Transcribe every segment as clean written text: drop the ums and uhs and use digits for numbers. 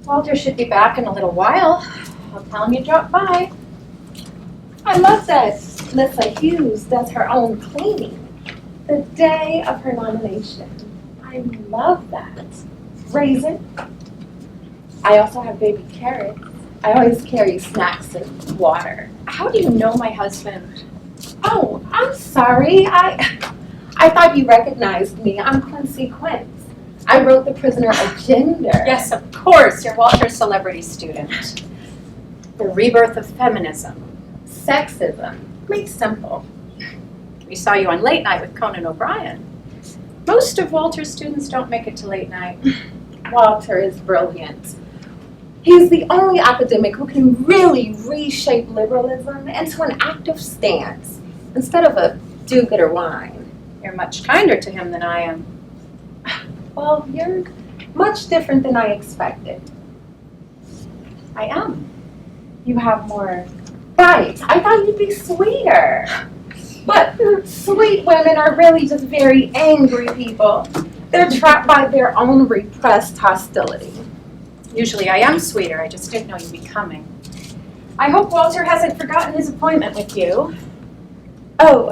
Walter should be back in a little while. I'll tell him you dropped by. I love that Lissa Hughes does her own cleaning the day of her nomination. I love that. Raisin. I also have baby carrots. I always carry snacks and water. How do you know my husband? Oh, I'm sorry. I thought you recognized me. I'm Quincy Quince. I wrote The Prisoner of Gender. Yes, of course. You're Walter's celebrity student. The rebirth of feminism. Sexism. Made simple. We saw you on Late Night with Conan O'Brien. Most of Walter's students don't make it to late night. Walter is brilliant. He's the only academic who can really reshape liberalism into an active stance instead of a do-gooder whine. You're much kinder to him than I am. Well, you're much different than I expected. I am. You have more bite. I thought you'd be sweeter. But sweet women are really just very angry people. They're trapped by their own repressed hostility. Usually I am sweeter. I just didn't know you'd be coming. I hope Walter hasn't forgotten his appointment with you. Oh,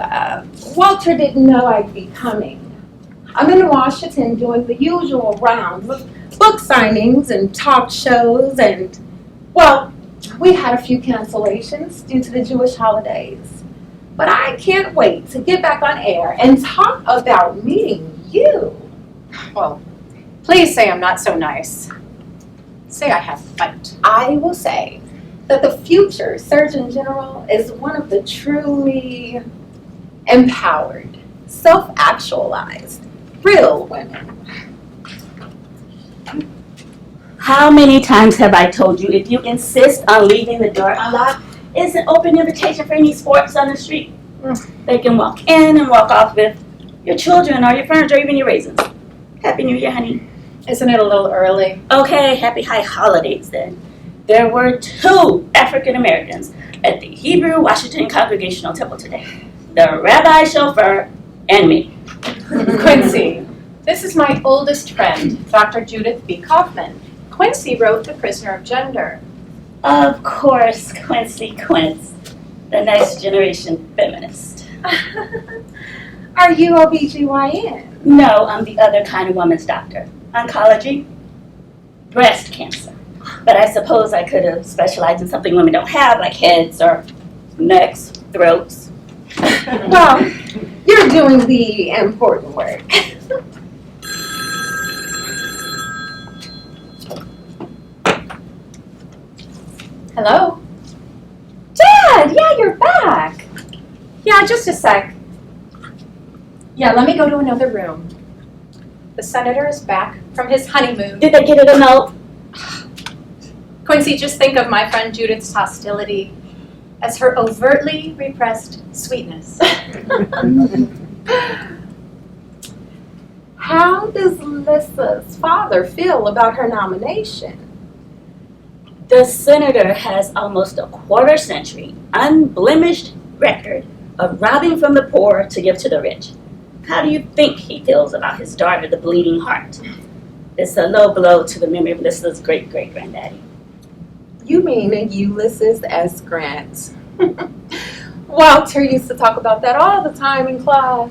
Walter didn't know I'd be coming. I'm in Washington doing the usual rounds of book signings and talk shows and, well, we had a few cancellations due to the Jewish holidays. But I can't wait to get back on air and talk about meeting you. Well, please say I'm not so nice. Say I have fight. I will say that the future Surgeon General is one of the truly empowered, self-actualized, real women. How many times have I told you, if you insist on leaving the door unlocked, it's an open invitation for any sports on the street. They can walk in and walk off with your children or your furniture or even your raisins. Happy New Year, honey. Isn't it a little early? Okay, happy high holidays then. There were 2 African Americans at the Hebrew Washington Congregational Temple today. The rabbi chauffeur and me. Quincy, this is my oldest friend, Dr. Judith B. Kaufman. Quincy wrote The Prisoner of Gender. Of course, Quincy Quince, the next generation feminist. Are you OBGYN? No, I'm the other kind of woman's doctor. Oncology, breast cancer. But I suppose I could have specialized in something women don't have, like heads or necks, throats. Well, you're doing the important work. Hello? Dad, yeah, you're back. Yeah, just a sec. Yeah, let me go to another room. The senator is back from his honeymoon. Did they get it a note? Quincy, just think of my friend Judith's hostility as her overtly repressed sweetness. How does Lissa's father feel about her nomination? The senator has almost a quarter-century, unblemished record of robbing from the poor to give to the rich. How do you think he feels about his daughter, the Bleeding Heart? It's a low blow to the memory of Lissa's great-great-granddaddy. You mean Ulysses S. Grant. Walter used to talk about that all the time in class.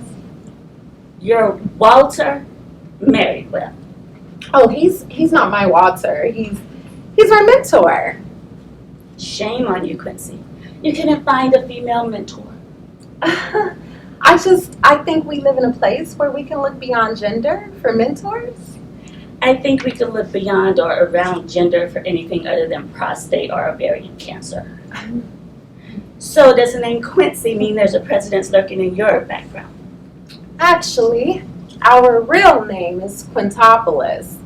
You're Walter married well. Oh, he's not my Walter. He's my mentor. Shame on you, Quincy. You couldn't find a female mentor. I think we live in a place where we can look beyond gender for mentors. I think we can look beyond or around gender for anything other than prostate or ovarian cancer. So does the name Quincy mean there's a precedence lurking in your background? Actually, our real name is Quintopoulos.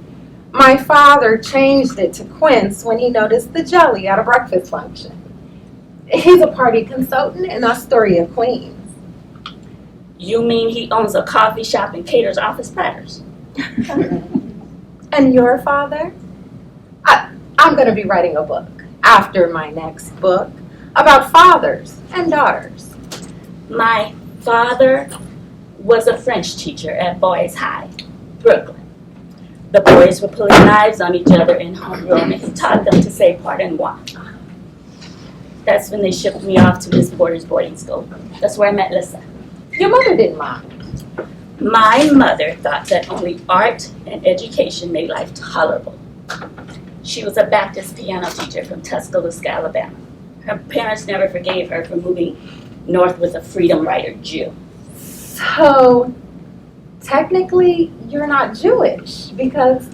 My father changed it to Quince when he noticed the jelly at a breakfast function. He's a party consultant in Astoria, Queens. You mean he owns a coffee shop and caters office platters? And your father? I'm going to be writing a book after my next book about fathers and daughters. My father was a French teacher at Boys High, Brooklyn. The boys were pulling knives on each other in homeroom, and he taught them to say pardon moi. That's when they shipped me off to Miss Porter's boarding school. That's where I met Lissa. Your mother didn't mind. My mother thought that only art and education made life tolerable. She was a Baptist piano teacher from Tuscaloosa, Alabama. Her parents never forgave her for moving north with a freedom rider Jew. So, technically, you're not Jewish because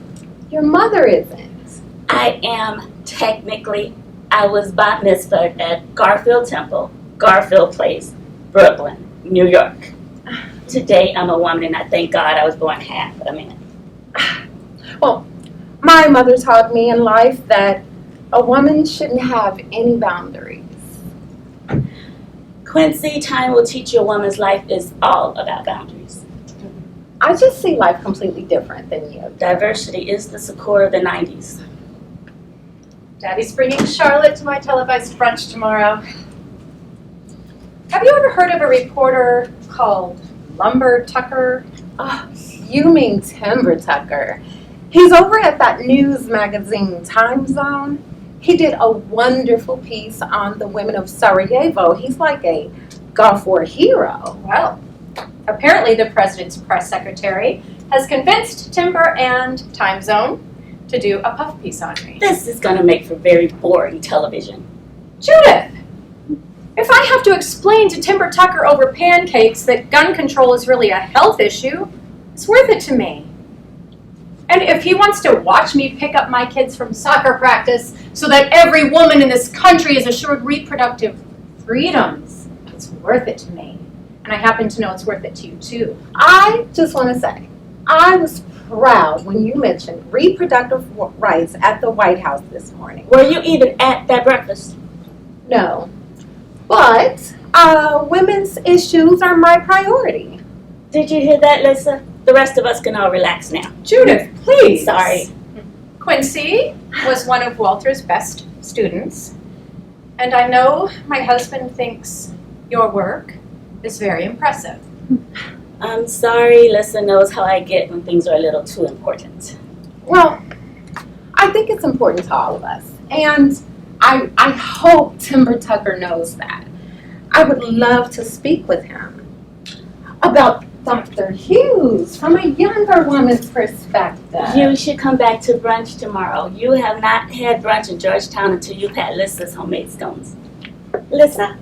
your mother isn't. I am technically, I was bat mitzvahed at Garfield Temple, Garfield Place, Brooklyn, New York. Today I'm a woman and I thank God I was born half a man. Well, my mother taught me in life that a woman shouldn't have any boundaries. Quincy, time will teach you a woman's life is all about boundaries. I just see life completely different than you. Diversity is the succor of the 90s. Daddy's bringing Charlotte to my televised brunch tomorrow. Have you ever heard of a reporter called Lumber Tucker? Oh, you mean Timber Tucker. He's over at that news magazine, Time Zone. He did a wonderful piece on the women of Sarajevo. He's like a Gulf War hero. Well, apparently the president's press secretary has convinced Timber and Time Zone to do a puff piece on me. This is going to make for very boring television. Judith, if I have to explain to Timber Tucker over pancakes that gun control is really a health issue, it's worth it to me. And if he wants to watch me pick up my kids from soccer practice so that every woman in this country is assured reproductive freedoms, it's worth it to me. And I happen to know it's worth it to you too. I just want to say, I was proud when you mentioned reproductive rights at the White House this morning. Were you even at that breakfast? No, but women's issues are my priority. Did you hear that, Lisa? The rest of us can all relax now. Judith, please. Sorry. Quincy was one of Walter's best students, and I know my husband thinks your work is very impressive. I'm sorry, Lisa knows how I get when things are a little too important. Well, I think it's important to all of us, and I hope Timber Tucker knows that. I would love to speak with him about Dr. Hughes from a younger woman's perspective. You should come back to brunch tomorrow. You have not had brunch in Georgetown until you've had Lissa's homemade scones. Lissa?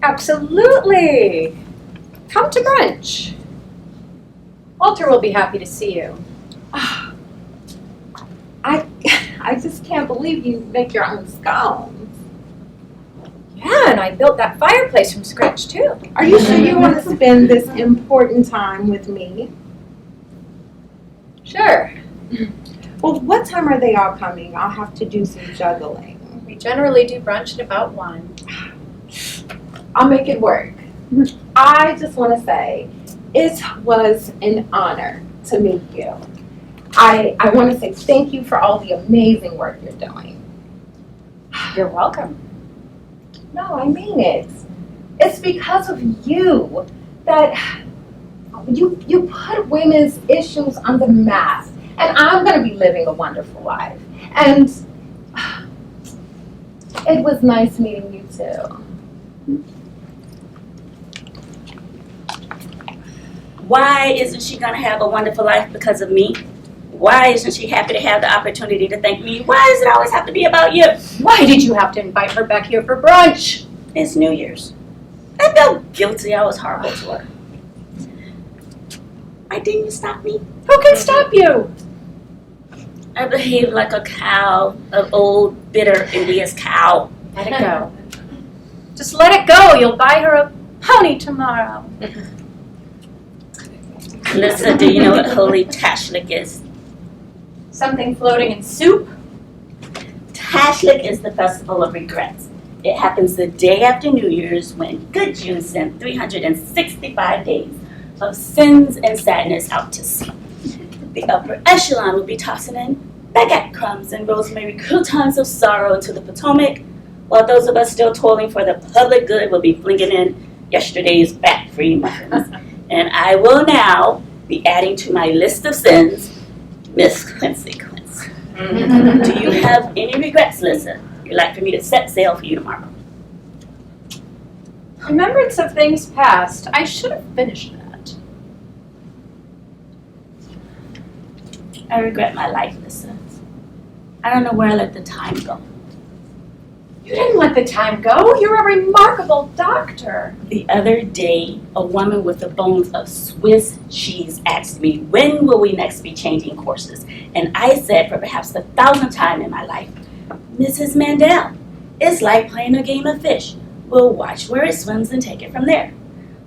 Absolutely. Come to brunch. Walter will be happy to see you. I just can't believe you make your own scones. Yeah, and I built that fireplace from scratch too. Are you sure you want to spend this important time with me? Sure. Well, what time are they all coming? I'll have to do some juggling. We generally do brunch at about 1. I'll make it work. I just want to say, it was an honor to meet you. I want to say thank you for all the amazing work you're doing. You're welcome. No, I mean it. It's because of you that you put women's issues on the map. And I'm going to be living a wonderful life. And it was nice meeting you too. Why isn't she going to have a wonderful life because of me? Why isn't she happy to have the opportunity to thank me? Why does it always have to be about you? Why did you have to invite her back here for brunch? It's New Year's. I felt guilty. I was horrible to her. Why didn't you stop me? Who can stop you? I behaved like a cow, an old, bitter, envious cow. Let it go. Just let it go. You'll buy her a pony tomorrow. Lisa, do you know what holy tashlik is? Something floating in soup? Tashlik is the festival of regrets. It happens the day after New Year's when good Jews send 365 days of sins and sadness out to sea. The upper echelon will be tossing in baguette crumbs and rosemary croutons of sorrow into the Potomac, while those of us still toiling for the public good will be flinging in yesterday's fat-free muffins. And I will now be adding to my list of sins Miss Quincy Quincy. Do you have any regrets, Lissa? You'd like for me to set sail for you tomorrow? Remembrance of things past. I should have finished that. I regret my life, Lissa. I don't know where I let the time go. You didn't let the time go. You're a remarkable doctor. The other day, a woman with the bones of Swiss cheese asked me, when will we next be changing courses? And I said, for perhaps the 1,000th time in my life, Mrs. Mandel, it's like playing a game of fish. We'll watch where it swims and take it from there.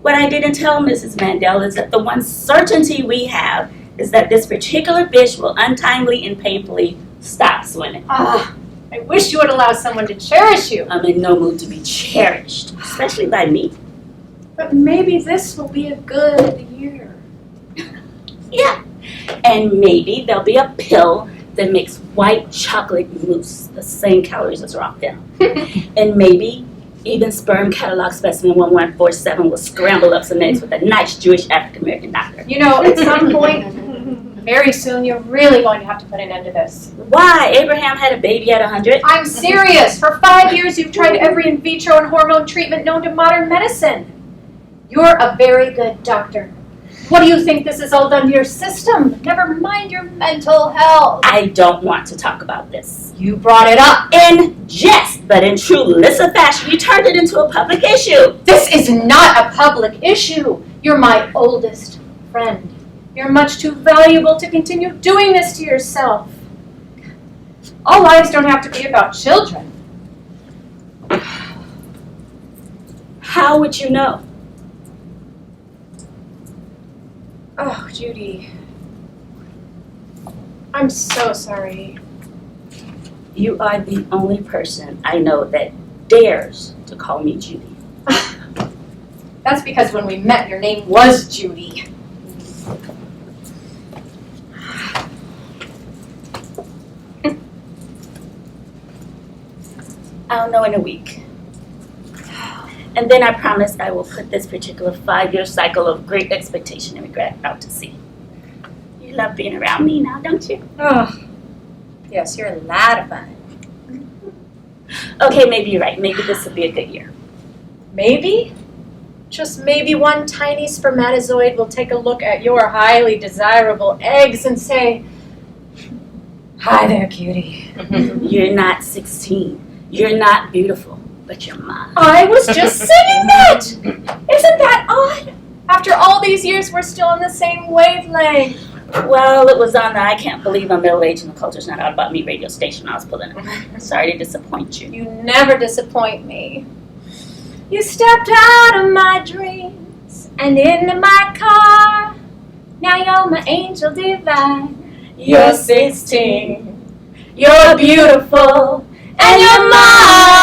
What I didn't tell Mrs. Mandel is that the one certainty we have is that this particular fish will untimely and painfully stop swimming. I wish you would allow someone to cherish you. I'm in no mood to be cherished, especially by me. But maybe this will be a good year. Yeah, and maybe there'll be a pill that makes white chocolate mousse the same calories as raw venom. And maybe even sperm catalog specimen 1147 will scramble up some eggs with a nice Jewish African-American doctor. You know, at some point, very soon, you're really going to have to put an end to this. Why? Abraham had a baby at 100. I'm serious. For 5 years, you've tried every in vitro and hormone treatment known to modern medicine. You're a very good doctor. What do you think this has all done to your system? Never mind your mental health. I don't want to talk about this. You brought it up. In jest, but in true Lissa fashion, you turned it into a public issue. This is not a public issue. You're my oldest friend. You're much too valuable to continue doing this to yourself. All lives don't have to be about children. How would you know? Oh, Judy. I'm so sorry. You are the only person I know that dares to call me Judy. That's because when we met, your name was Judy. I'll know in a week. And then I promise I will put this particular 5-year cycle of great expectation and regret out to sea. You love being around me now, don't you? Oh, yes, you're a lot of fun. Okay, maybe you're right. Maybe this will be a good year. Maybe, just maybe one tiny spermatozoid will take a look at your highly desirable eggs and say, "Hi there, cutie." You're not 16. You're not beautiful, but you're mine. I was just saying that! Isn't that odd? After all these years, we're still on the same wavelength. Well, it was on the I Can't Believe I'm Middle Aged and the Culture's Not Out About Me radio station I was pulling it. Sorry to disappoint you. You never disappoint me. You stepped out of my dreams and into my car. Now you're my angel divine. You're 16. You're beautiful. And you're mine.